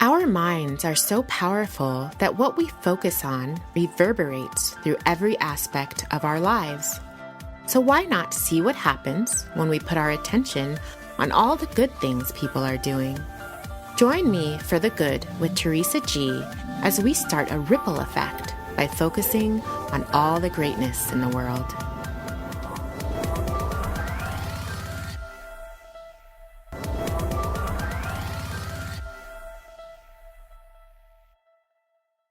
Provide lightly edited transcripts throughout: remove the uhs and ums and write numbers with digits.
Our minds are so powerful that what we focus on reverberates through every aspect of our lives. So why not see what happens when we put our attention on all the good things people are doing? Join me for the good with Teresa G as we start a ripple effect by focusing on all the greatness in the world.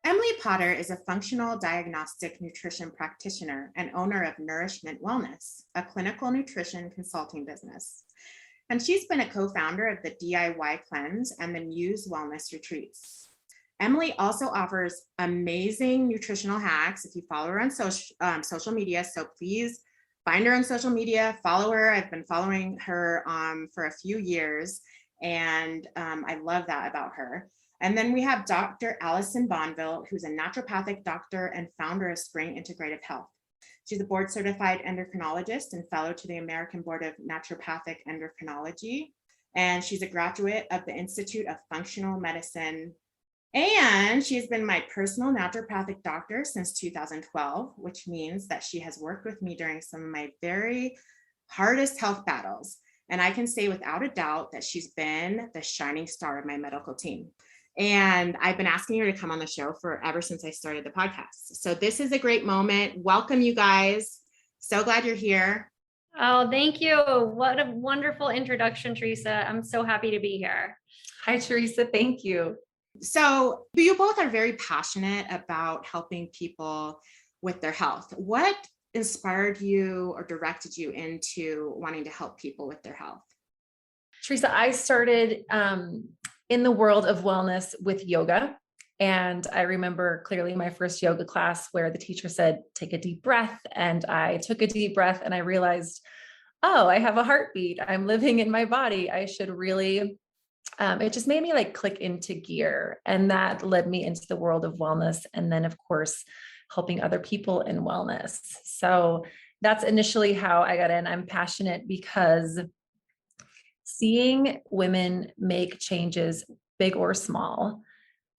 Emily Potter is a functional diagnostic nutrition practitioner and owner of Nourishment Wellness, a clinical nutrition consulting business. And she's been a co-founder of the DIY Cleanse and the Muse Wellness Retreats. Emily also offers amazing nutritional hacks if you follow her on social media. So please find her on social media, follow her. I've been following her for a few years, and I love that about her. And then we have Dr. Alisun Bonville, who's a naturopathic doctor and founder of Spring Integrative Health. She's a board certified endocrinologist and fellow to the American Board of Naturopathic Endocrinology. And she's a graduate of the Institute of Functional Medicine. And she has been my personal naturopathic doctor since 2012, which means that she has worked with me during some of my very hardest health battles. And I can say without a doubt that she's been the shining star of my medical team. And I've been asking her to come on the show ever since I started the podcast. So this is a great moment. Welcome, you guys. So glad you're here. Oh, thank you. What a wonderful introduction, Teresa. I'm so happy to be here. Hi, Teresa. Thank you. So you both are very passionate about helping people with their health. What inspired you or directed you into wanting to help people with their health? Teresa, I started in the world of wellness with yoga. And I remember clearly my first yoga class where the teacher said, take a deep breath. And I took a deep breath and I realized, oh, I have a heartbeat. I'm living in my body. I should really, it just made me like click into gear. And that led me into the world of wellness. And then of course, helping other people in wellness. So that's initially how I got in. I'm passionate because seeing women make changes, big or small,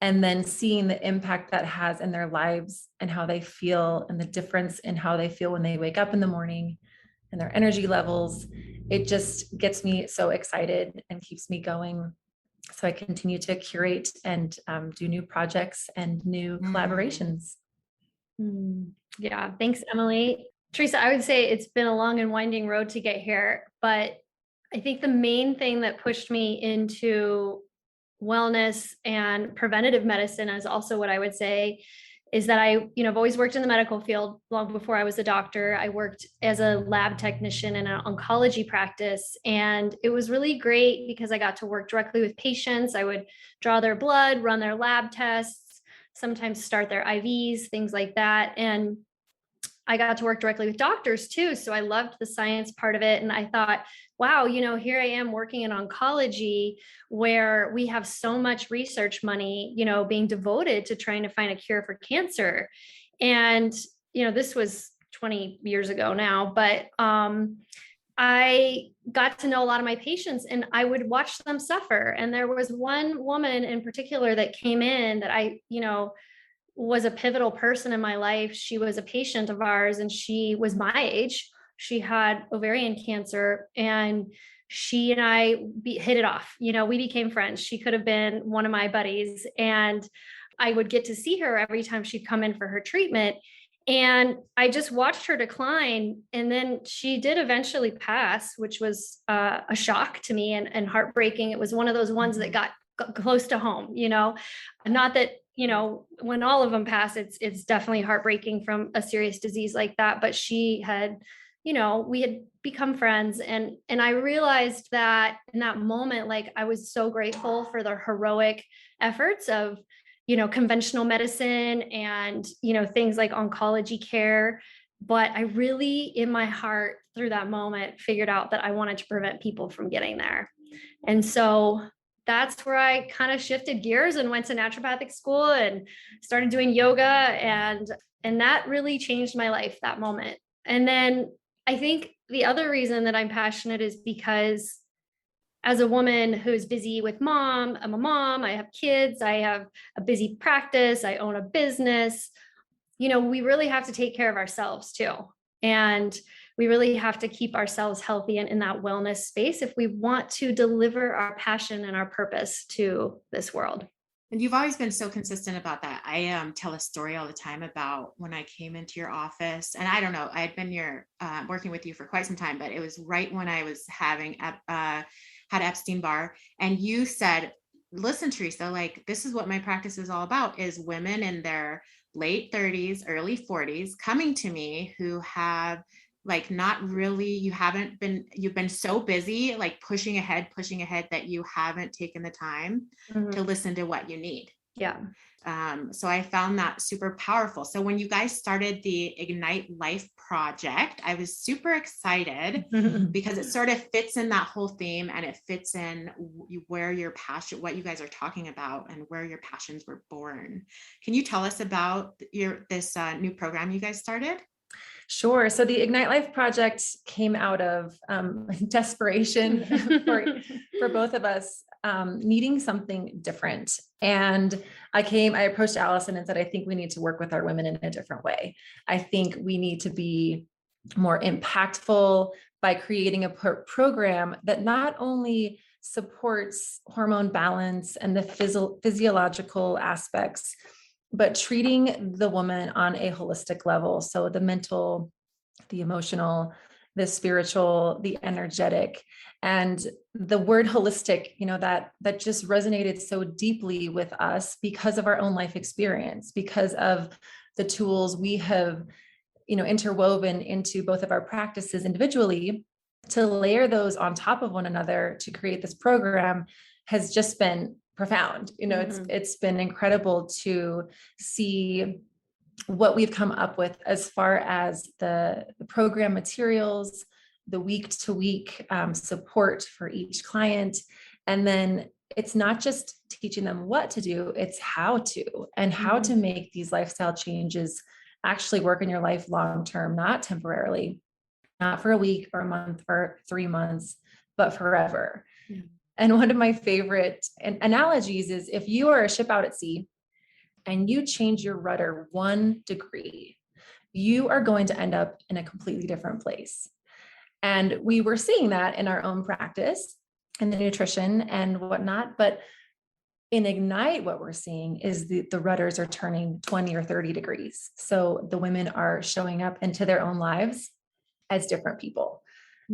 and then seeing the impact that has in their lives and how they feel and the difference in how they feel when they wake up in the morning and their energy levels, it just gets me so excited and keeps me going. So I continue to curate and do new projects and new collaborations. Yeah, thanks, Emily. Teresa, I would say it's been a long and winding road to get here, but I think the main thing that pushed me into wellness and preventative medicine is also what I would say is that I've always worked in the medical field long before I was a doctor. I worked as a lab technician in an oncology practice, and it was really great because I got to work directly with patients. I would draw their blood, run their lab tests, sometimes start their IVs, things like that. And I got to work directly with doctors too. So I loved the science part of it. And I thought, wow, here I am working in oncology where we have so much research money, being devoted to trying to find a cure for cancer. And, this was 20 years ago now, but I got to know a lot of my patients and I would watch them suffer. And there was one woman in particular that came in that I, was a pivotal person in my life. She was a patient of ours and she was my age. She had ovarian cancer and she and I hit it off. We became friends. She could have been one of my buddies and I would get to see her every time she'd come in for her treatment. And I just watched her decline. And then she did eventually pass, which was a shock to me and heartbreaking. It was one of those ones that got close to home, not that, when all of them pass, it's definitely heartbreaking from a serious disease like that. But she had, we had become friends. And I realized that in that moment, like I was so grateful for the heroic efforts of, conventional medicine and, things like oncology care. But I really, in my heart, through that moment, figured out that I wanted to prevent people from getting there. And so that's where I kind of shifted gears and went to naturopathic school and started doing yoga. And that really changed my life, that moment. And then I think the other reason that I'm passionate is because as a woman who's busy with I'm a mom, I have kids, I have a busy practice, I own a business, we really have to take care of ourselves too. And we really have to keep ourselves healthy and in that wellness space if we want to deliver our passion and our purpose to this world. And you've always been so consistent about that. I tell a story all the time about when I came into your office, and I don't know, I'd been working with you for quite some time, but it was right when I was had Epstein-Barr, and you said, listen, Teresa, like, this is what my practice is all about, is women in their late 30s, early 40s coming to me who have like not really, you've been so busy, like pushing ahead that you haven't taken the time to listen to what you need. Yeah. So I found that super powerful. So when you guys started the Ignite Life project, I was super excited because it sort of fits in that whole theme, and it fits in where your passion, what you guys are talking about, and where your passions were born. Can you tell us about this new program you guys started? Sure. So the Ignite Life project came out of desperation for both of us, needing something different. And I approached Alisun and said, I think we need to work with our women in a different way. I think we need to be more impactful by creating a program that not only supports hormone balance and the physiological aspects, but treating the woman on a holistic level. So the mental, the emotional, the spiritual, the energetic, and the word holistic, that just resonated so deeply with us because of our own life experience, because of the tools we have, interwoven into both of our practices individually. To layer those on top of one another to create this program has just been profound. It's been incredible to see what we've come up with as far as the program materials, the week-to-week support for each client. And then it's not just teaching them what to do, it's how to make these lifestyle changes actually work in your life long-term, not temporarily, not for a week or a month or 3 months, but forever. Yeah. And one of my favorite analogies is if you are a ship out at sea and you change your rudder 1 degree, you are going to end up in a completely different place. And we were seeing that in our own practice and the nutrition and whatnot. But in Ignite, what we're seeing is the rudders are turning 20 or 30 degrees. So the women are showing up into their own lives as different people,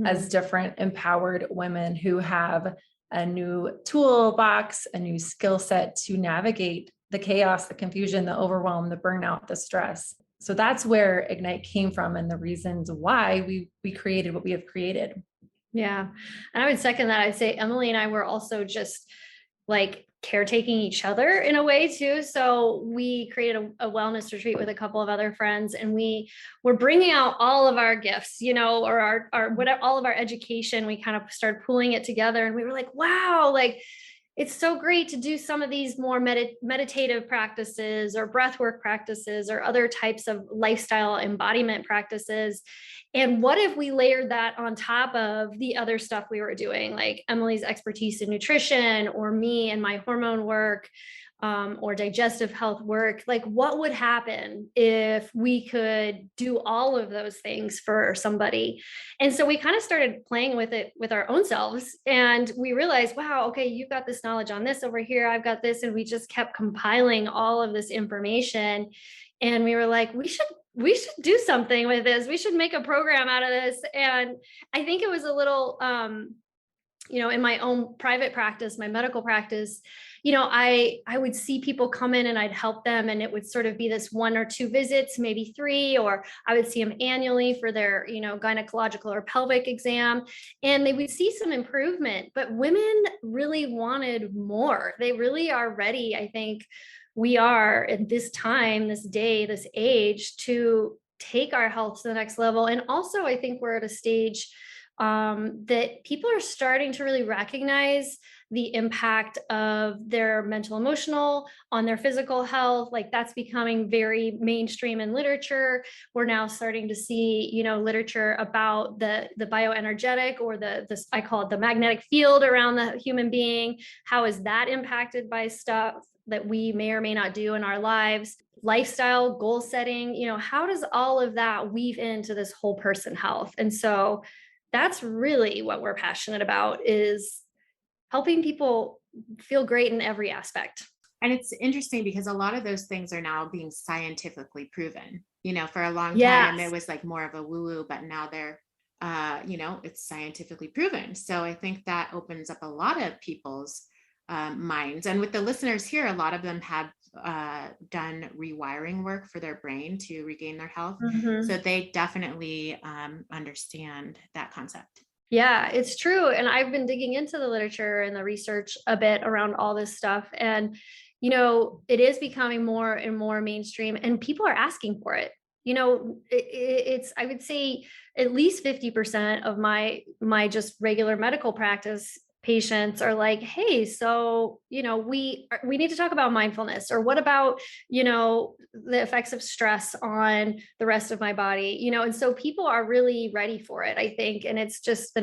as different empowered women who have a new toolbox, a new skill set to navigate the chaos, the confusion, the overwhelm, the burnout, the stress. So that's where Ignite came from and the reasons why we created what we have created. Yeah. And I would second that. I'd say Emily and I were also just like caretaking each other in a way too. So we created a wellness retreat with a couple of other friends, and we were bringing out all of our gifts, or our whatever, all of our education. We kind of started pulling it together, and we were like, wow, like it's so great to do some of these more meditative practices or breathwork practices or other types of lifestyle embodiment practices. And what if we layered that on top of the other stuff we were doing, like Emily's expertise in nutrition, or me and my hormone work, or digestive health work? Like, what would happen if we could do all of those things for somebody? And so we kind of started playing with it with our own selves, and we realized, wow, okay, you've got this knowledge on this over here, I've got this. And we just kept compiling all of this information. And we were like, we should do something with this. We should make a program out of this. And I think it was a little, in my own private practice, my medical practice, I would see people come in and I'd help them, and it would sort of be this 1 or 2 visits, maybe 3, or I would see them annually for their, gynecological or pelvic exam, and they would see some improvement. But women really wanted more. They really are ready. I think we are at this time, this day, this age, to take our health to the next level. And also, I think we're at a stage that people are starting to really recognize the impact of their mental, emotional on their physical health. Like that's becoming very mainstream in literature. We're now starting to see, literature about the bioenergetic or I call it the magnetic field around the human being. How is that impacted by stuff that we may or may not do in our lives? Lifestyle, goal setting, how does all of that weave into this whole person health? And so that's really what we're passionate about, is helping people feel great in every aspect. And it's interesting because a lot of those things are now being scientifically proven. For a long time, Yes. it was like more of a woo-woo, but now they're, it's scientifically proven. So I think that opens up a lot of people's minds. And with the listeners here, a lot of them have done rewiring work for their brain to regain their health. Mm-hmm. So they definitely understand that concept. Yeah, it's true. And I've been digging into the literature and the research a bit around all this stuff. And, it is becoming more and more mainstream, and people are asking for it. It's, I would say at least 50% of my just regular medical practice patients are like, hey, so, we need to talk about mindfulness, or what about, the effects of stress on the rest of my body, and so people are really ready for it, I think. And it's just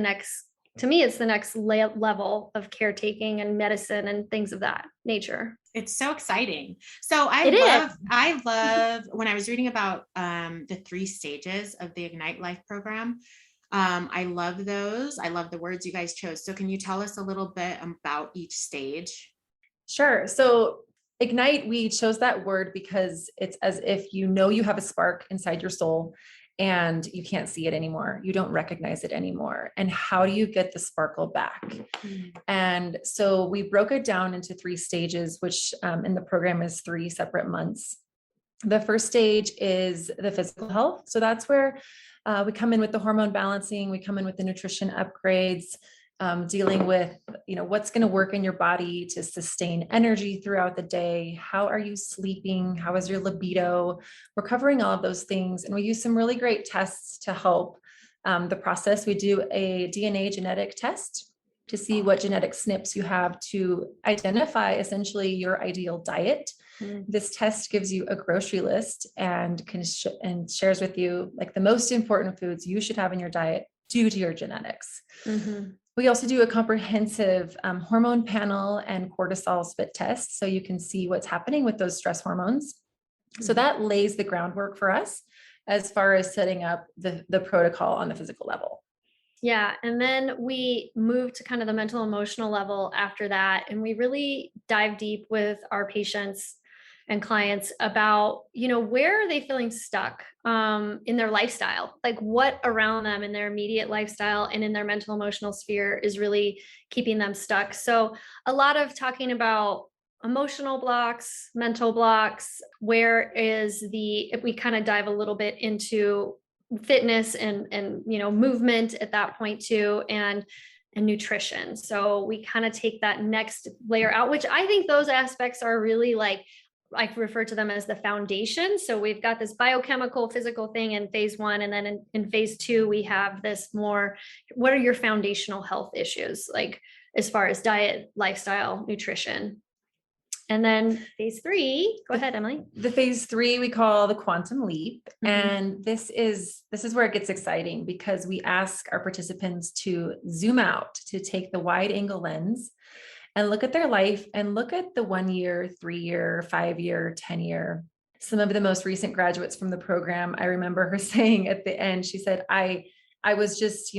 to me, it's the next level of caretaking and medicine and things of that nature. It's so exciting. So I love when I was reading about the 3 stages of the Ignite Life program. I love those. I love the words you guys chose. So can you tell us a little bit about each stage? Sure. So Ignite, we chose that word because it's as if you have a spark inside your soul and you can't see it anymore. You don't recognize it anymore. And how do you get the sparkle back? Mm-hmm. And so we broke it down into 3 stages, which in the program is 3 separate months. The first stage is the physical health. So that's where we come in with the hormone balancing, we come in with the nutrition upgrades, dealing with, what's going to work in your body to sustain energy throughout the day. How are you sleeping? How is your libido? We're covering all of those things. And we use some really great tests to help the process. We do a DNA genetic test to see what genetic SNPs you have to identify essentially your ideal diet. Mm-hmm. This test gives you a grocery list and and shares with you like the most important foods you should have in your diet due to your genetics. Mm-hmm. We also do a comprehensive hormone panel and cortisol spit test, so you can see what's happening with those stress hormones. Mm-hmm. So that lays the groundwork for us as far as setting up the protocol on the physical level. Yeah. And then we move to kind of the mental, emotional level after that. And we really dive deep with our patients and clients about, where are they feeling stuck in their lifestyle? Like what around them in their immediate lifestyle and in their mental, emotional sphere is really keeping them stuck. So a lot of talking about emotional blocks, mental blocks, if we kind of dive a little bit into fitness and movement at that point too, and nutrition. So we kind of take that next layer out, which I think those aspects are really like, I refer to them as the foundation. So we've got this biochemical, physical thing in phase 1. And then in phase 2, we have this more, what are your foundational health issues? Like as far as diet, lifestyle, nutrition. And then phase 3, go ahead, Emily. The phase 3 we call the quantum leap. Mm-hmm. And this is where it gets exciting, because we ask our participants to zoom out, to take the wide angle lens and look at their life and look at the 1 year, 3 year, 5 year, 10 year. Some of the most recent graduates from the program, I remember her saying at the end, she said, I was just,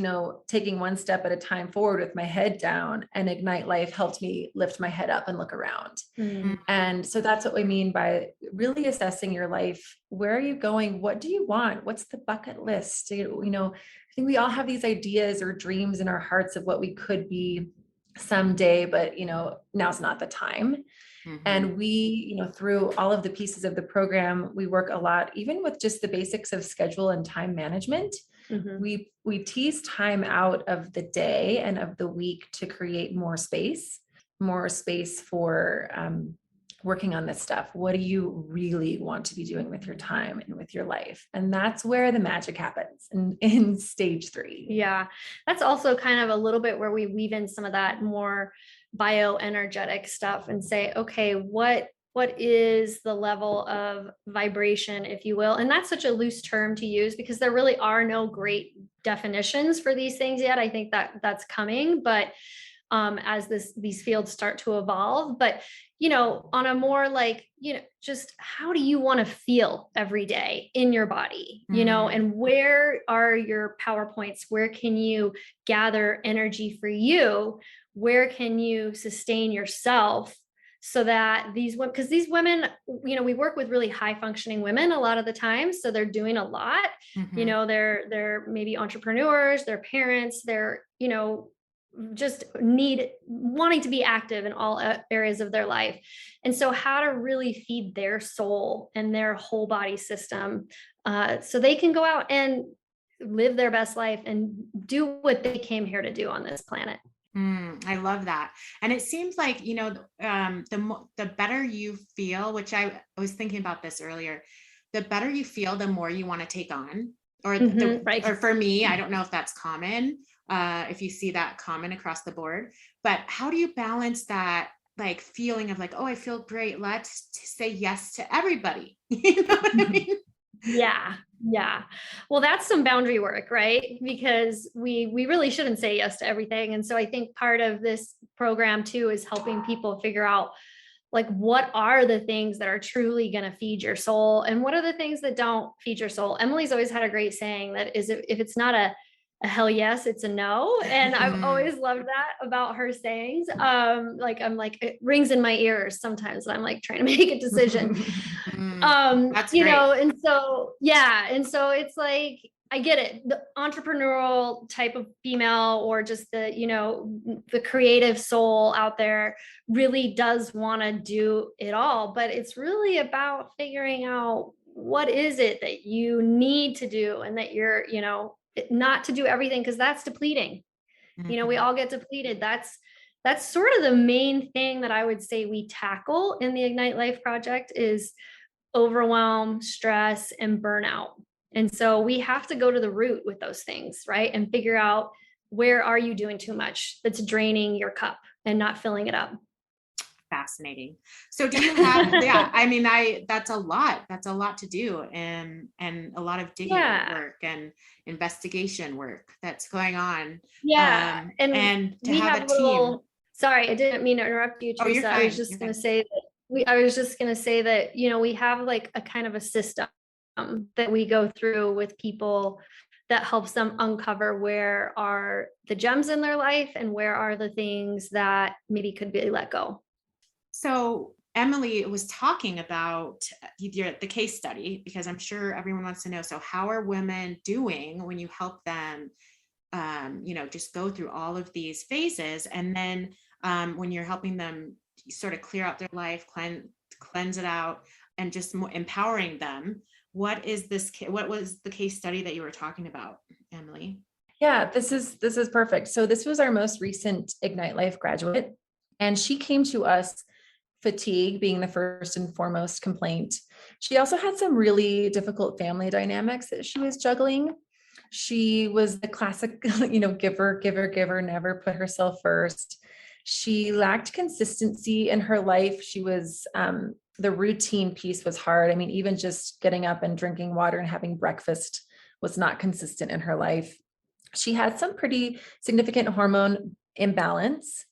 taking one step at a time forward with my head down, and Ignite Life helped me lift my head up and look around. Mm-hmm. And so that's what we mean by really assessing your life. Where are you going? What do you want? What's the bucket list? I think we all have these ideas or dreams in our hearts of what we could be someday, but, now's not the time. Mm-hmm. And we, through all of the pieces of the program, we work a lot, even with just the basics of schedule and time management. Mm-hmm. We tease time out of the day and of the week to create more space for working on this stuff. What do you really want to be doing with your time and with your life? And that's where the magic happens in stage 3. Yeah. That's also kind of a little bit where we weave in some of that more bioenergetic stuff and say, okay, what is the level of vibration, if you will? And that's such a loose term to use because there really are no great definitions for these things yet. I think that that's coming, but as these fields start to evolve, but on a more like, just how do you want to feel every day in your body, and where are your power points? Where can you gather energy for you? Where can you sustain yourself so that these women, because these women, we work with really high functioning women a lot of the time. So they're doing a lot, they're maybe entrepreneurs, they're parents, they're, just wanting to be active in all areas of their life. And so how to really feed their soul and their whole body system so they can go out and live their best life and do what they came here to do on this planet. I love that. And it seems like, the better you feel, which I was thinking about this earlier, the better you feel, the more you want to take on, or right. Or for me, I don't know if that's common, if you see that common across the board, but how do you balance that like feeling of like, oh, I feel great, let's say yes to everybody. You know what I mean? Yeah. Well, that's some boundary work, right? Because we really shouldn't say yes to everything. And so I think part of this program too is helping people figure out like, what are the things that are truly going to feed your soul and what are the things that don't feed your soul? Emily's always had a great saying that is, if it's not a hell yes, it's a no. And I've always loved that about her sayings. I'm like, it rings in my ears sometimes and I'm like trying to make a decision. That's great. And so, yeah. And so it's like, I get it. The entrepreneurial type of female or just the creative soul out there really does want to do it all, but it's really about figuring out what is it that you need to do and that you're, not to do everything because that's depleting. We all get depleted. That's sort of the main thing that I would say we tackle in the Ignite Life project is overwhelm, stress, and burnout. And so we have to go to the root with those things, right? And figure out where are you doing too much that's draining your cup and not filling it up. Fascinating. So do you have, that's a lot to do and a lot of digging work and investigation work that's going on. Yeah. And to have a team. Sorry, I didn't mean to interrupt you, Teresa. I was just going to say that, we have like a kind of a system that we go through with people that helps them uncover where are the gems in their life and where are the things that maybe could be let go. So Emily was talking about the case study, because I'm sure everyone wants to know, so how are women doing when you help them, just go through all of these phases? And then when you're helping them sort of clear out their life, cleanse it out, and just more empowering them, what was the case study that you were talking about, Emily? Yeah, this is perfect. So this was our most recent Ignite Life graduate, and she came to us, fatigue being the first and foremost complaint. She also had some really difficult family dynamics that she was juggling. She was the classic, giver, never put herself first. She lacked consistency in her life. She was, the routine piece was hard. I mean, even just getting up and drinking water and having breakfast was not consistent in her life. She had some pretty significant hormone imbalance.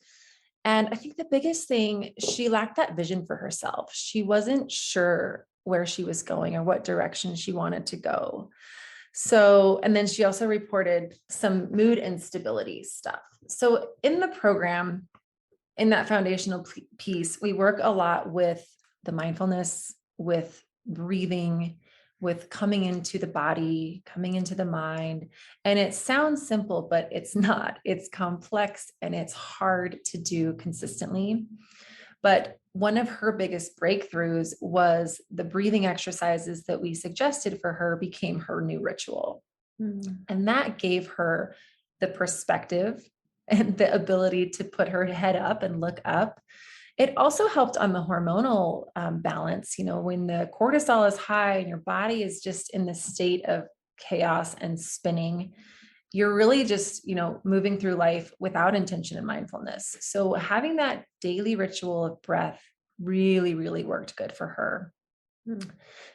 And I think the biggest thing, she lacked that vision for herself. She wasn't sure where she was going or what direction she wanted to go. So, and then she also reported some mood instability stuff. So in the program, in that foundational piece, we work a lot with the mindfulness, with breathing, with coming into the body, coming into the mind. And it sounds simple, but it's not. It's complex and it's hard to do consistently. But one of her biggest breakthroughs was the breathing exercises that we suggested for her became her new ritual. And that gave her the perspective and the ability to put her head up and look up It also helped on the hormonal balance. When the cortisol is high and your body is just in this state of chaos and spinning, you're really just, moving through life without intention and mindfulness. So having that daily ritual of breath really, really worked good for her.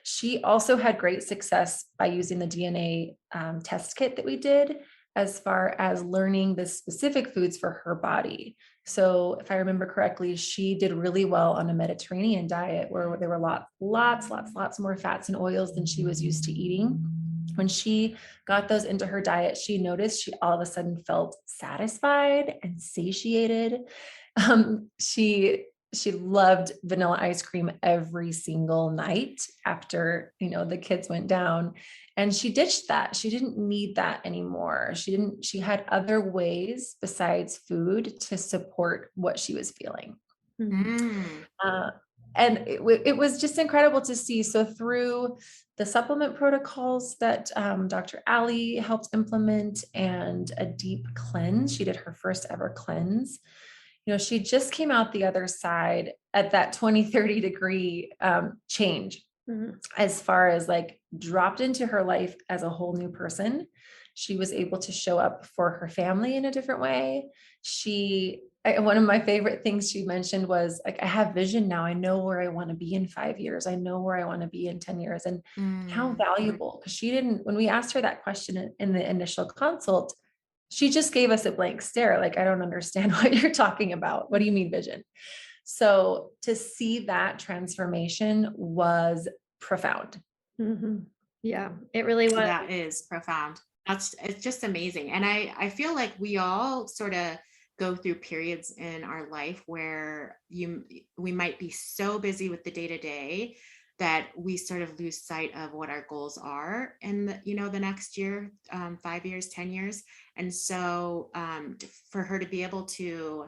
She also had great success by using the DNA test kit that we did, as far as learning the specific foods for her body. So if I remember correctly, she did really well on a Mediterranean diet where there were lots more fats and oils than she was used to eating. When she got those into her diet, she noticed she all of a sudden felt satisfied and satiated. She loved vanilla ice cream every single night after, the kids went down, and she ditched that. She didn't need that anymore. She had other ways besides food to support what she was feeling. And it was just incredible to see. So through the supplement protocols that Dr. Ali helped implement, and a deep cleanse, she did her first ever cleanse. She just came out the other side at that 20, 30 degree change, as far as like dropped into her life as a whole new person. She was able to show up for her family in a different way. One of my favorite things she mentioned was like, I have vision now. I know where I want to be in 5 years. I know where I want to be in 10 years, and how valuable, because when we asked her that question in the initial consult, she just gave us a blank stare. Like, I don't understand what you're talking about. What do you mean vision? So to see that transformation was profound. Yeah, it really was. That is profound. It's just amazing. And I feel like we all sort of go through periods in our life where we might be so busy with the day-to-day that we sort of lose sight of what our goals are in the next year, 5 years, 10 years. And so for her to be able to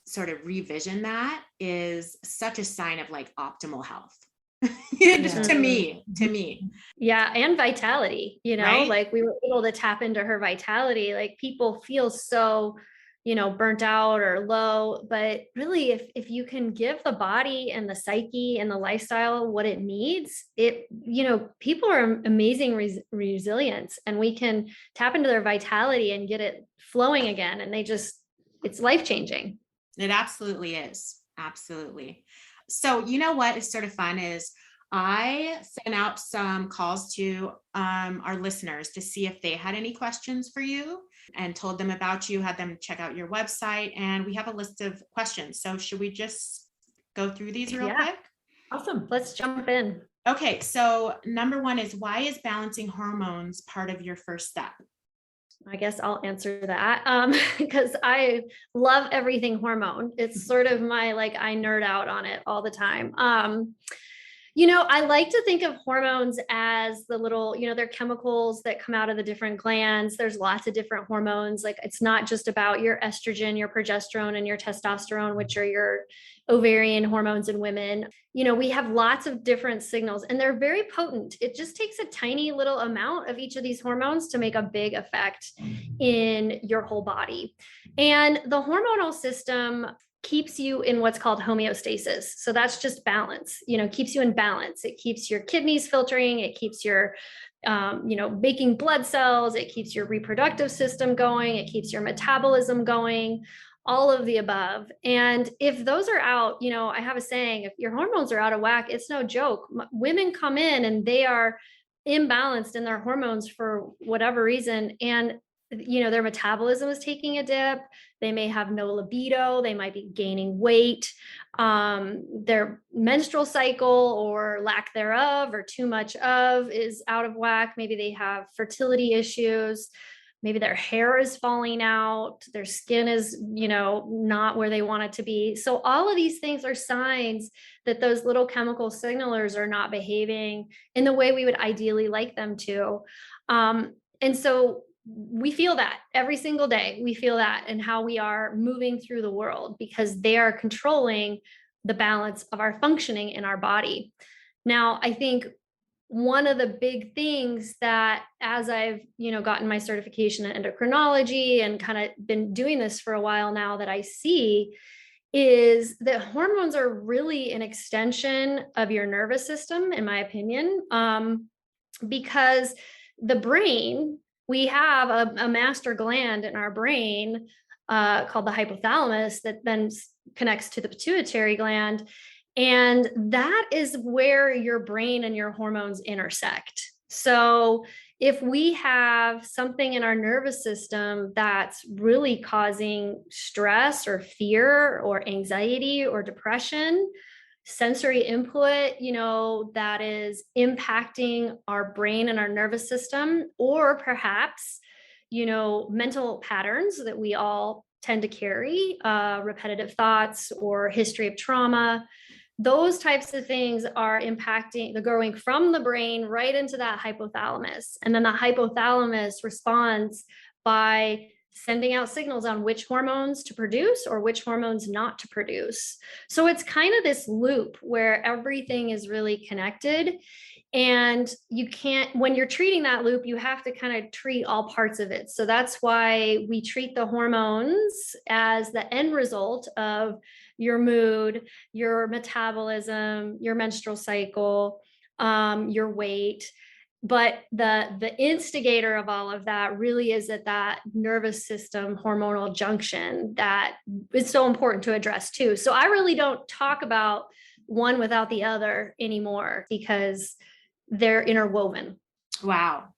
sort of revision that is such a sign of like optimal health. to me. Yeah. And vitality, right? Like we were able to tap into her vitality. Like people feel so, burnt out or low, but really if you can give the body and the psyche and the lifestyle what it needs, people are amazing resilience, and we can tap into their vitality and get it flowing again. And it's life-changing. It absolutely is. Absolutely. So what is sort of fun is I sent out some calls to our listeners to see if they had any questions for you, and told them about you, had them check out your website, and we have a list of questions. So should we just go through these real quick? Awesome. Let's jump in. Okay. So number one is, why is balancing hormones part of your first step? I guess I'll answer that because I love everything hormone. It's sort of my, I nerd out on it all the time. I like to think of hormones as the little, they're chemicals that come out of the different glands. There's lots of different hormones. Like, it's not just about your estrogen, your progesterone, and your testosterone, which are your ovarian hormones in women. We have lots of different signals, and they're very potent. It just takes a tiny little amount of each of these hormones to make a big effect in your whole body. And the hormonal system keeps you in what's called homeostasis. So that's just balance, keeps you in balance. It keeps your kidneys filtering. It keeps your, making blood cells. It keeps your reproductive system going. It keeps your metabolism going, all of the above. And if those are out, I have a saying, if your hormones are out of whack, it's no joke. Women come in and they are imbalanced in their hormones for whatever reason. And their metabolism is taking a dip. They may have no libido. They might be gaining weight. Their menstrual cycle or lack thereof or too much of is out of whack. Maybe they have fertility issues. Maybe their hair is falling out. Their skin is, not where they want it to be. So all of these things are signs that those little chemical signalers are not behaving in the way we would ideally like them to. And so we feel that every single day. We feel that in how we are moving through the world, because they are controlling the balance of our functioning in our body. Now, I think one of the big things that, as I've, gotten my certification in endocrinology and kind of been doing this for a while now, that I see is that hormones are really an extension of your nervous system, in my opinion, because the brain, we have a master gland in our brain called the hypothalamus that then connects to the pituitary gland. And that is where your brain and your hormones intersect. So if we have something in our nervous system that's really causing stress or fear or anxiety or depression, sensory input, that is impacting our brain and our nervous system, or perhaps, mental patterns that we all tend to carry, repetitive thoughts or history of trauma, those types of things are impacting the growing from the brain right into that hypothalamus. And then the hypothalamus responds by sending out signals on which hormones to produce or which hormones not to produce. So it's kind of this loop where everything is really connected. And you can't, when you're treating that loop, you have to kind of treat all parts of it. So that's why we treat the hormones as the end result of your mood, your metabolism, your menstrual cycle, your weight. But the instigator of all of that really is at that nervous system hormonal junction that is so important to address too. So I really don't talk about one without the other anymore because they're interwoven. Wow.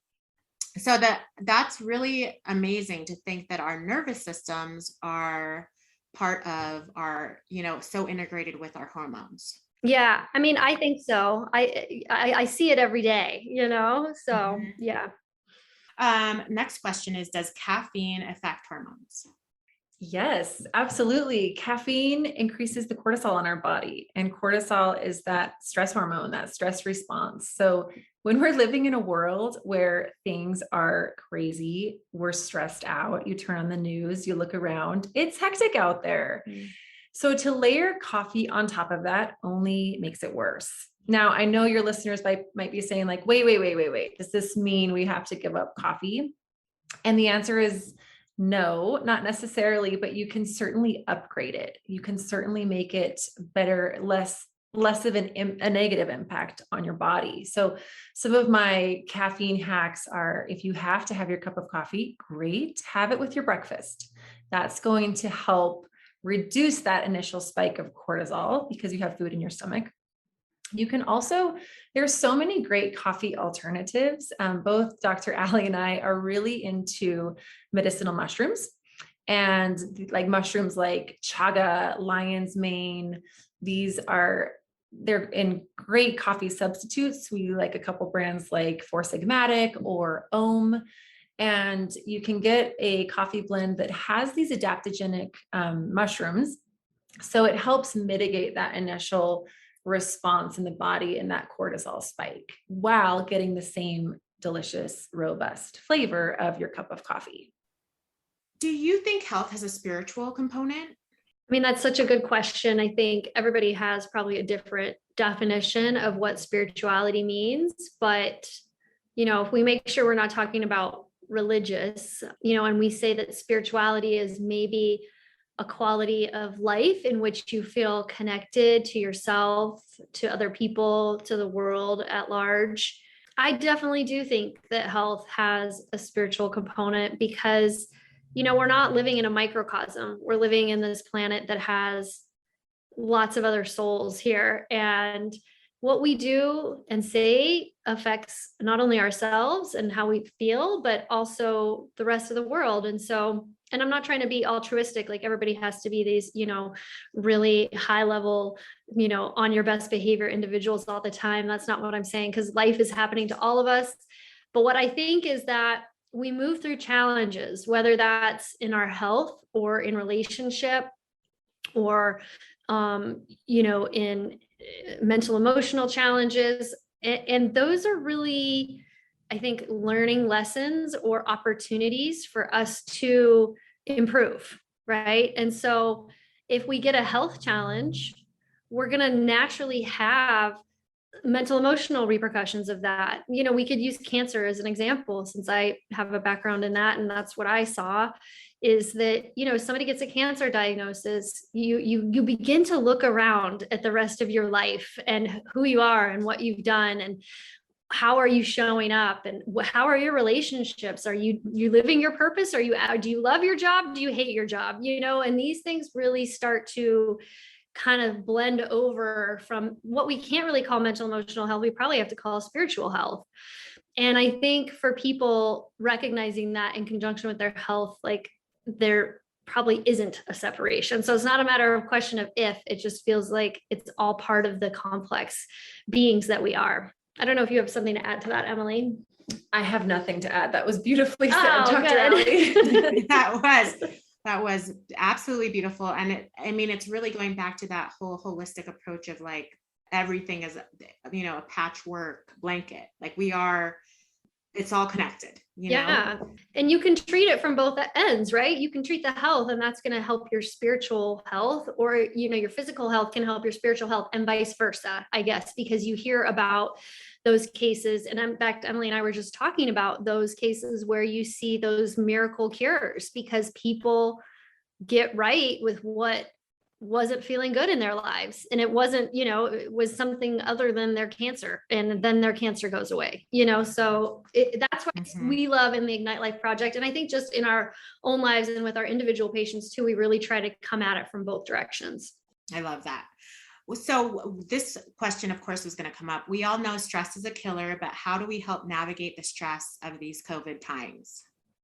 So that's really amazing to think that our nervous systems are part of our, so integrated with our hormones. Yeah, I mean, I think so. I see it every day, so Mhm. yeah. Next question is, does caffeine affect hormones? Yes, absolutely. Caffeine increases the cortisol in our body, and cortisol is that stress hormone, that stress response. So when we're living in a world where things are crazy, we're stressed out, you turn on the news, you look around, it's hectic out there. So to layer coffee on top of that only makes it worse. Now, I know your listeners might be saying like, wait. Does this mean we have to give up coffee? And the answer is no, not necessarily, but you can certainly upgrade it. You can certainly make it better, less of a negative impact on your body. So some of my caffeine hacks are, if you have to have your cup of coffee, great, have it with your breakfast. That's going to help reduce that initial spike of cortisol because you have food in your stomach. You can also, there's so many great coffee alternatives. Both Dr. Ali and I are really into medicinal mushrooms, and like mushrooms like chaga, lion's mane. They're in great coffee substitutes. We like a couple brands like Four Sigmatic or Ohm. And you can get a coffee blend that has these adaptogenic mushrooms. So it helps mitigate that initial response in the body and that cortisol spike while getting the same delicious, robust flavor of your cup of coffee. Do you think health has a spiritual component? I mean, that's such a good question. I think everybody has probably a different definition of what spirituality means, but if we make sure we're not talking about religious, and we say that spirituality is maybe a quality of life in which you feel connected to yourself, to other people, to the world at large. I definitely do think that health has a spiritual component because, we're not living in a microcosm. We're living in this planet that has lots of other souls here. And what we do and say affects not only ourselves and how we feel, but also the rest of the world. And I'm not trying to be altruistic, like everybody has to be these, really high level, on your best behavior individuals all the time. That's not what I'm saying, because life is happening to all of us. But what I think is that we move through challenges, whether that's in our health or in relationship or, in mental emotional challenges. And those are really, I think, learning lessons or opportunities for us to improve, right? And so if we get a health challenge, we're going to naturally have mental emotional repercussions of that. We could use cancer as an example, since I have a background in that, and that's what I saw. is that, somebody gets a cancer diagnosis, you begin to look around at the rest of your life and who you are and what you've done and how are you showing up and how are your relationships? Are you living your purpose? Do you love your job? Do you hate your job? And these things really start to kind of blend over from what we can't really call mental emotional health. We probably have to call spiritual health. And I think for people recognizing that in conjunction with their health, like there probably isn't a separation. So it's not a matter of question of if, it just feels like it's all part of the complex beings that we are. I don't know if you have something to add to that, Emily. I have nothing to add. That was beautifully said, Dr. Good. That was absolutely beautiful. And it's really going back to that whole holistic approach of like, everything is, a patchwork blanket. Like it's all connected, Yeah. And you can treat it from both ends, right? You can treat the health and that's going to help your spiritual health, or, your physical health can help your spiritual health, and vice versa, I guess, because you hear about those cases. And in fact, Emily and I were just talking about those cases where you see those miracle cures because people get right with what wasn't feeling good in their lives. And it wasn't, it was something other than their cancer, and then their cancer goes away, so that's why we love in the Ignite Life Project. And I think just in our own lives and with our individual patients too, we really try to come at it from both directions. I love that. So this question, of course, was going to come up. We all know stress is a killer, but how do we help navigate the stress of these COVID times?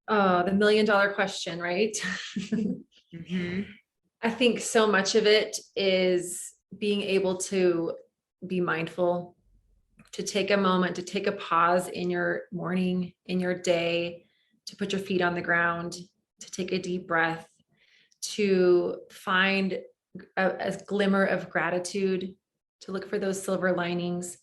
Oh, the $1 million question, right? Mm-hmm. I think so much of it is being able to be mindful, to take a moment, to take a pause in your morning, in your day, to put your feet on the ground, to take a deep breath, to find a glimmer of gratitude, to look for those silver linings.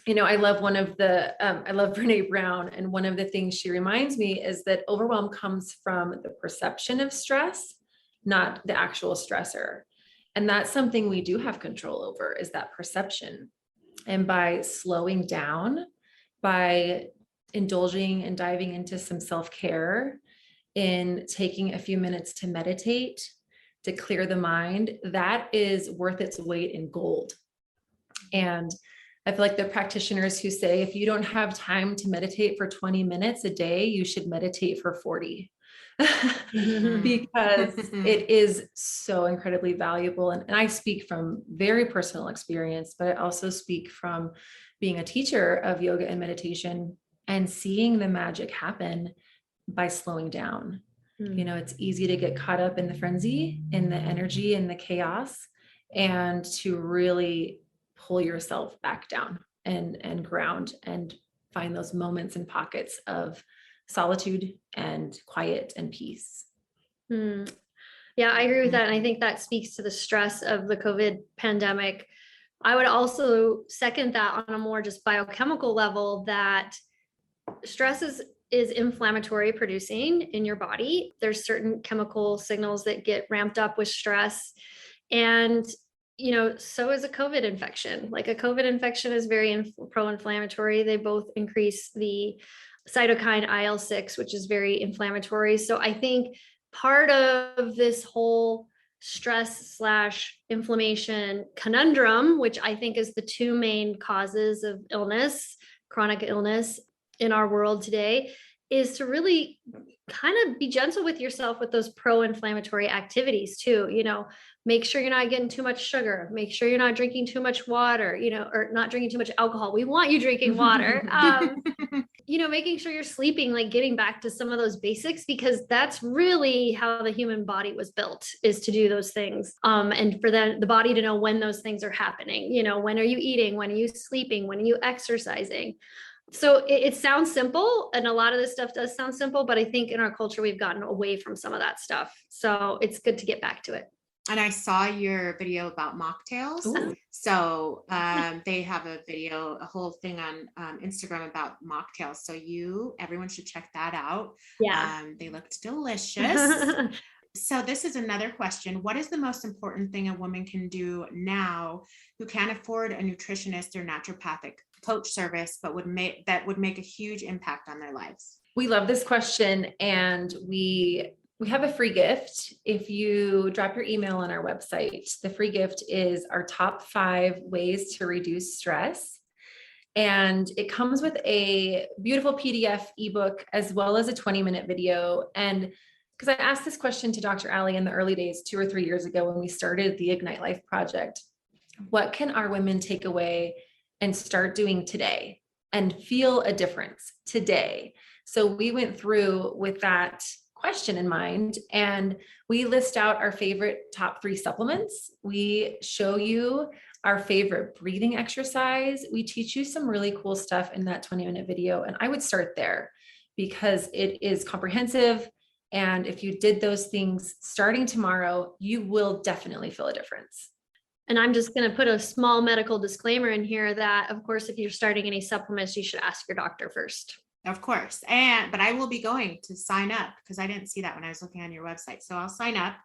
I love I love Brene Brown. And one of the things she reminds me is that overwhelm comes from the perception of stress, not the actual stressor. And that's something we do have control over, is that perception. And by slowing down, by indulging and diving into some self-care, in taking a few minutes to meditate, to clear the mind, that is worth its weight in gold. And I feel like the practitioners who say, if you don't have time to meditate for 20 minutes a day, you should meditate for 40. Because it is so incredibly valuable. And I speak from very personal experience, but I also speak from being a teacher of yoga and meditation and seeing the magic happen by slowing down. It's easy to get caught up in the frenzy, in the energy, in the chaos, and to really pull yourself back down and ground and find those moments and pockets of solitude and quiet and peace. Yeah, I agree with that. And I think that speaks to the stress of the COVID pandemic. I would also second that on a more just biochemical level, that stress is inflammatory producing in your body. There's certain chemical signals that get ramped up with stress. And so is a COVID infection. Like a COVID infection is very pro-inflammatory. They both increase the cytokine IL-6, which is very inflammatory. So I think part of this whole stress/inflammation conundrum, which I think is the two main causes of illness, chronic illness in our world today, is to really kind of be gentle with yourself with those pro-inflammatory activities too. Make sure you're not getting too much sugar, make sure you're not drinking too much water, or not drinking too much alcohol. We want you drinking water. Making sure you're sleeping, like getting back to some of those basics, because that's really how the human body was built, is to do those things. And for the body to know when those things are happening, when are you eating, when are you sleeping, when are you exercising? So it sounds simple, and a lot of this stuff does sound simple, but I think in our culture, we've gotten away from some of that stuff. So it's good to get back to it. And I saw your video about mocktails. Ooh. So they have a whole thing on Instagram about mocktails. So everyone should check that out. Yeah. They looked delicious. So this is another question. What is the most important thing a woman can do now who can't afford a nutritionist or naturopathic coach service, but would make a huge impact on their lives? We love this question, and we We have a free gift. If you drop your email on our website, the free gift is our top 5 ways to reduce stress. And it comes with a beautiful PDF ebook, as well as a 20-minute video. And because I asked this question to Dr. Ali in the early days, 2 or 3 years ago, when we started the Ignite Life project, what can our women take away and start doing today and feel a difference today? So we went through with that question in mind, and we list out our favorite top 3 supplements. We show you our favorite breathing exercise. We teach you some really cool stuff in that 20-minute video. And I would start there because it is comprehensive. And if you did those things starting tomorrow, you will definitely feel a difference. And I'm just going to put a small medical disclaimer in here that, of course, if you're starting any supplements, you should ask your doctor first. Of course. But I will be going to sign up because I didn't see that when I was looking on your website. So I'll sign up.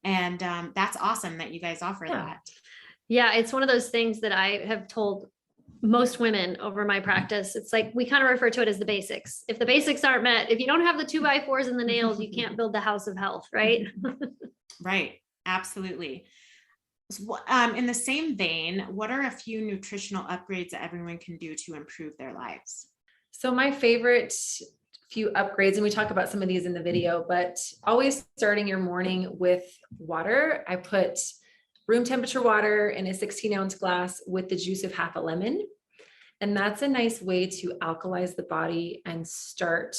And that's awesome that you guys offer that. Yeah, it's one of those things that I have told most women over my practice. It's like, we kind of refer to it as the basics. If the basics aren't met, if you don't have the 2x4s and the nails, you can't build the house of health, right? Right. Absolutely. In the same vein, what are a few nutritional upgrades that everyone can do to improve their lives? So my favorite few upgrades, and we talk about some of these in the video, but always starting your morning with water. I put room temperature water in a 16-ounce glass with the juice of half a lemon. And that's a nice way to alkalize the body and start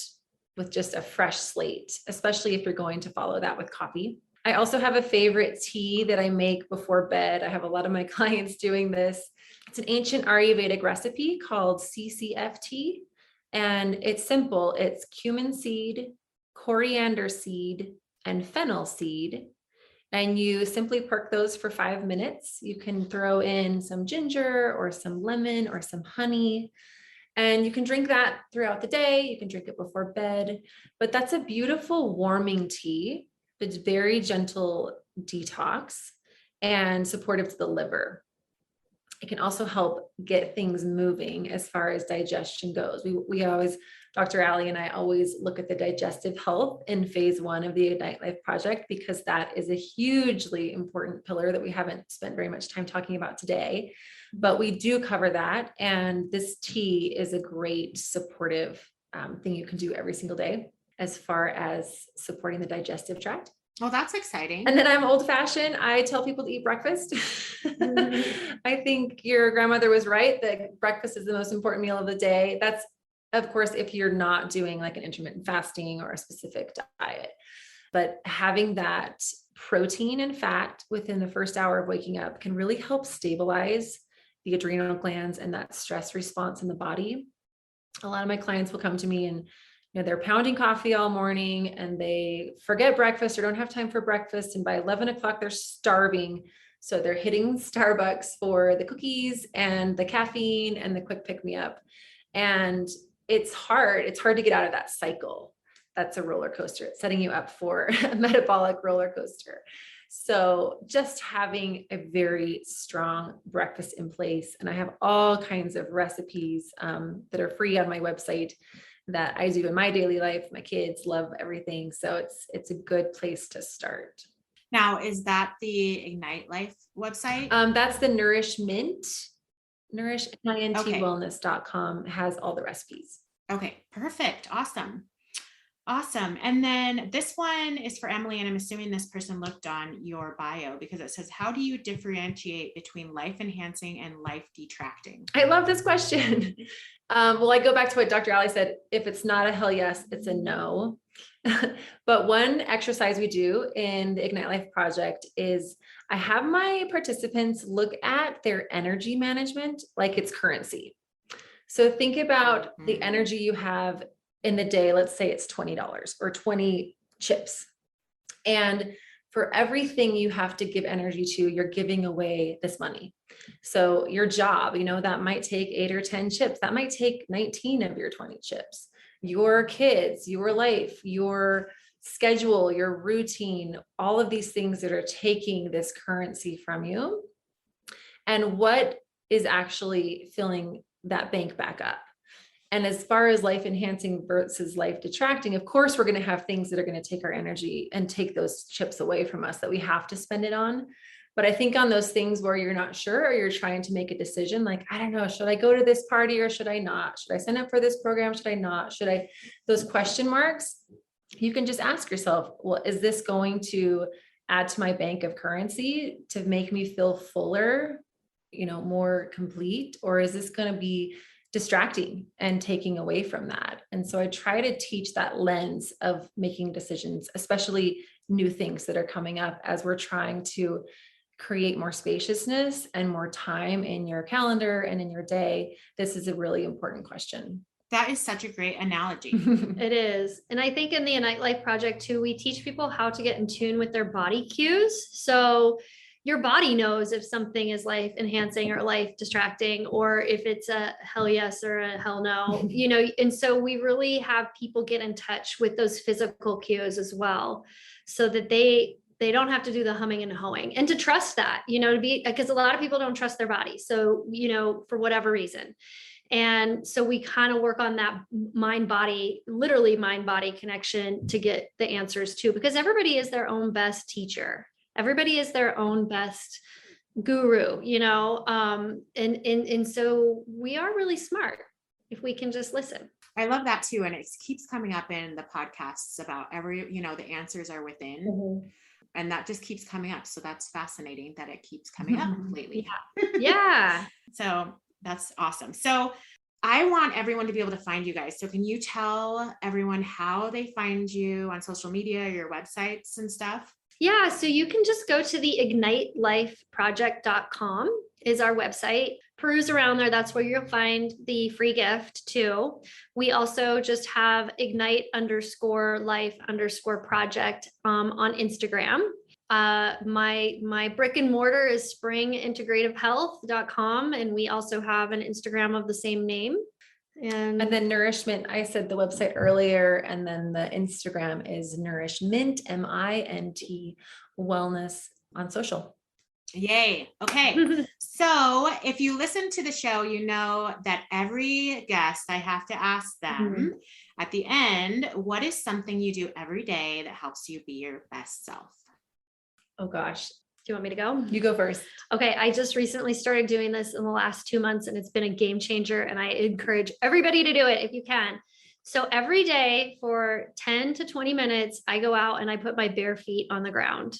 with just a fresh slate, especially if you're going to follow that with coffee. I also have a favorite tea that I make before bed. I have a lot of my clients doing this. It's an ancient Ayurvedic recipe called CCF tea. And it's simple. It's cumin seed, coriander seed, and fennel seed. And you simply perk those for 5 minutes. You can throw in some ginger or some lemon or some honey, and you can drink that throughout the day. You can drink it before bed, but that's a beautiful warming tea. It's very gentle detox and supportive to the liver. It can also help get things moving as far as digestion goes. We always, Dr. Ali and I always look at the digestive health in phase 1 of the Ignite Life project, because that is a hugely important pillar that we haven't spent very much time talking about today, but we do cover that. And this tea is a great supportive thing you can do every single day as far as supporting the digestive tract. Well, that's exciting. And then I'm old fashioned. I tell people to eat breakfast. I think your grandmother was right that breakfast is the most important meal of the day. That's, of course, if you're not doing like an intermittent fasting or a specific diet, but having that protein and fat within the first hour of waking up can really help stabilize the adrenal glands and that stress response in the body. A lot of my clients will come to me and they're pounding coffee all morning and they forget breakfast or don't have time for breakfast. And by 11 o'clock, they're starving. So they're hitting Starbucks for the cookies and the caffeine and the quick pick me up. And it's hard. It's hard to get out of that cycle. That's a roller coaster. It's setting you up for a metabolic roller coaster. So just having a very strong breakfast in place. And I have all kinds of recipes that are free on my website that I do in my daily life. My kids love everything. So it's a good place to start. Now, is that the Ignite Life website? That's the Nourishment, NourishMintWellness.com has all the recipes. Okay, perfect. Awesome. And then this one is for Emily, and I'm assuming this person looked on your bio because it says, how do you differentiate between life enhancing and life detracting? I love this question. Well, I go back to what Dr. Ali said. If it's not a hell yes, it's a no. But one exercise we do in the Ignite Life project is I have my participants look at their energy management like it's currency. So think about the energy you have in the day. Let's say it's $20 or 20 chips. And for everything you have to give energy to, you're giving away this money. So your job, that might take 8 or 10 chips. That might take 19 of your 20 chips. Your kids, your life, your schedule, your routine, all of these things that are taking this currency from you. And what is actually filling that bank back up? And as far as life enhancing versus life detracting, of course, we're going to have things that are going to take our energy and take those chips away from us that we have to spend it on. But I think on those things where you're not sure, or you're trying to make a decision, like, I don't know, should I go to this party or should I not? Should I sign up for this program? Should I not? Should I? Those question marks, you can just ask yourself, well, is this going to add to my bank of currency to make me feel fuller, more complete? Or is this going to be distracting and taking away from that? And so I try to teach that lens of making decisions, especially new things that are coming up as we're trying to create more spaciousness and more time in your calendar and in your day. This is a really important question. That is such a great analogy. It is. And I think in the Ignite Life Project too, we teach people how to get in tune with their body cues. So your body knows if something is life enhancing or life distracting, or if it's a hell yes or a hell no, and so we really have people get in touch with those physical cues as well, so that they don't have to do the humming and hoeing, and to trust that, because a lot of people don't trust their body. So, for whatever reason. And so we kind of work on that literally mind body connection to get the answers too, because everybody is their own best teacher. Everybody is their own best guru, and so we are really smart if we can just listen. I love that too. And it keeps coming up in the podcasts about the answers are within. Mm-hmm. And that just keeps coming up. So that's fascinating that it keeps coming up lately. Yeah. So that's awesome. So I want everyone to be able to find you guys. So can you tell everyone how they find you on social media, your websites and stuff? Yeah. So you can just go to the ignitelifeproject.com is our website. Peruse around there. That's where you'll find the free gift too. We also just have ignite_life_project on Instagram. My brick and mortar is springintegrativehealth.com. And we also have an Instagram of the same name. And then Nourishment, I said the website earlier, and then the Instagram is Nourishment, MINT wellness on social. Yay. Okay. So if you listen to the show, you know that every guest, I have to ask them at the end, what is something you do every day that helps you be your best self? Oh gosh. Do you want me to go? You go first. Okay. I just recently started doing this in the last 2 months, and it's been a game changer, and I encourage everybody to do it if you can. So every day for 10 to 20 minutes, I go out and I put my bare feet on the ground.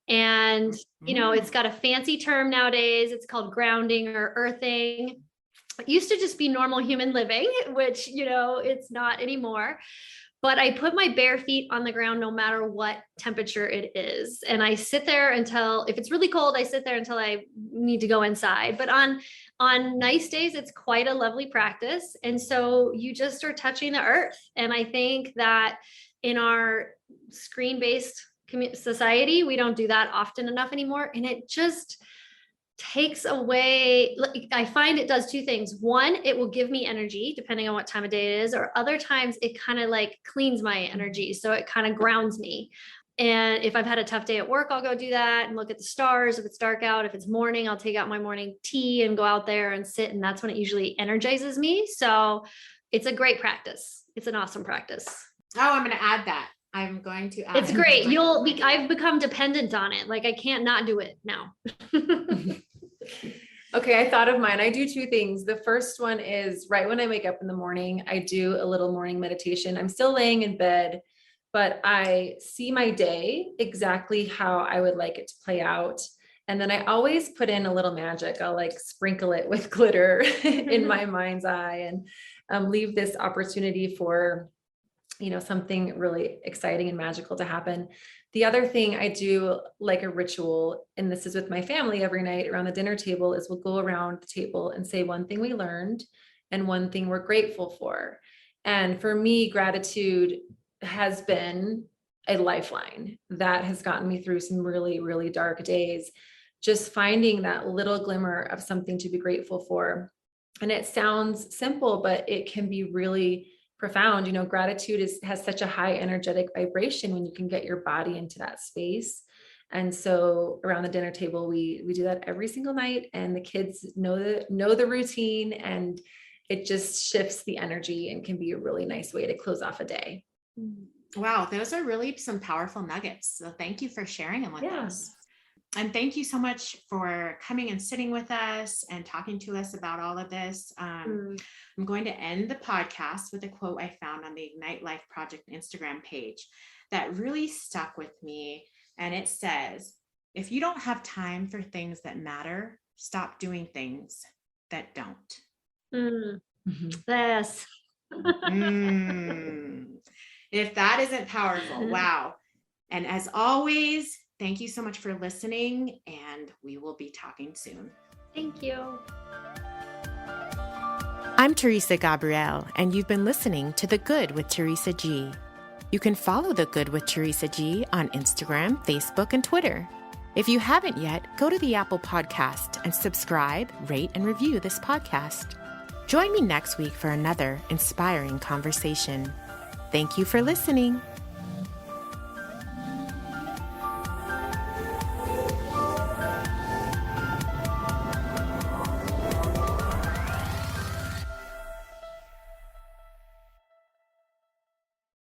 And, it's got a fancy term nowadays. It's called grounding or earthing. It used to just be normal human living, which, it's not anymore. But I put my bare feet on the ground no matter what temperature it is. And I sit there if it's really cold, I sit there until I need to go inside. But on nice days, it's quite a lovely practice. And so you just are touching the earth. And I think that in our screen-based society, we don't do that often enough anymore. And it just takes away, I find it does two things. One, it will give me energy depending on what time of day it is, or other times it kind of cleans my energy. So it kind of grounds me. And if I've had a tough day at work, I'll go do that and look at the stars. If it's dark out, if it's morning, I'll take out my morning tea and go out there and sit. And that's when it usually energizes me. So it's a great practice. It's an awesome practice. Oh, I'm going to add that. I'm going to add it's great. I've become dependent on it. I can't not do it now. Okay. I thought of mine. I do two things. The first one is right when I wake up in the morning, I do a little morning meditation. I'm still laying in bed, but I see my day exactly how I would like it to play out. And then I always put in a little magic. I'll sprinkle it with glitter in my mind's eye and leave this opportunity for something really exciting and magical to happen. The other thing I do a ritual, and this is with my family every night around the dinner table, is we'll go around the table and say one thing we learned and one thing we're grateful for. And for me, gratitude has been a lifeline that has gotten me through some really, really dark days. Just finding that little glimmer of something to be grateful for. And it sounds simple, but it can be really profound. Gratitude has such a high energetic vibration when you can get your body into that space. And so around the dinner table, we do that every single night, and the kids know the routine, and it just shifts the energy and can be a really nice way to close off a day. Wow, those are really some powerful nuggets. So thank you for sharing them with us. And thank you so much for coming and sitting with us and talking to us about all of this. I'm going to end the podcast with a quote I found on the Ignite Life Project Instagram page that really stuck with me. And it says, if you don't have time for things that matter, stop doing things that don't. Yes. If that isn't powerful, wow. And as always, thank you so much for listening, and we will be talking soon. Thank you. I'm Teresa Gabrielle, and you've been listening to The Good with Teresa G. You can follow The Good with Teresa G on Instagram, Facebook, and Twitter. If you haven't yet, go to the Apple Podcast and subscribe, rate, and review this podcast. Join me next week for another inspiring conversation. Thank you for listening.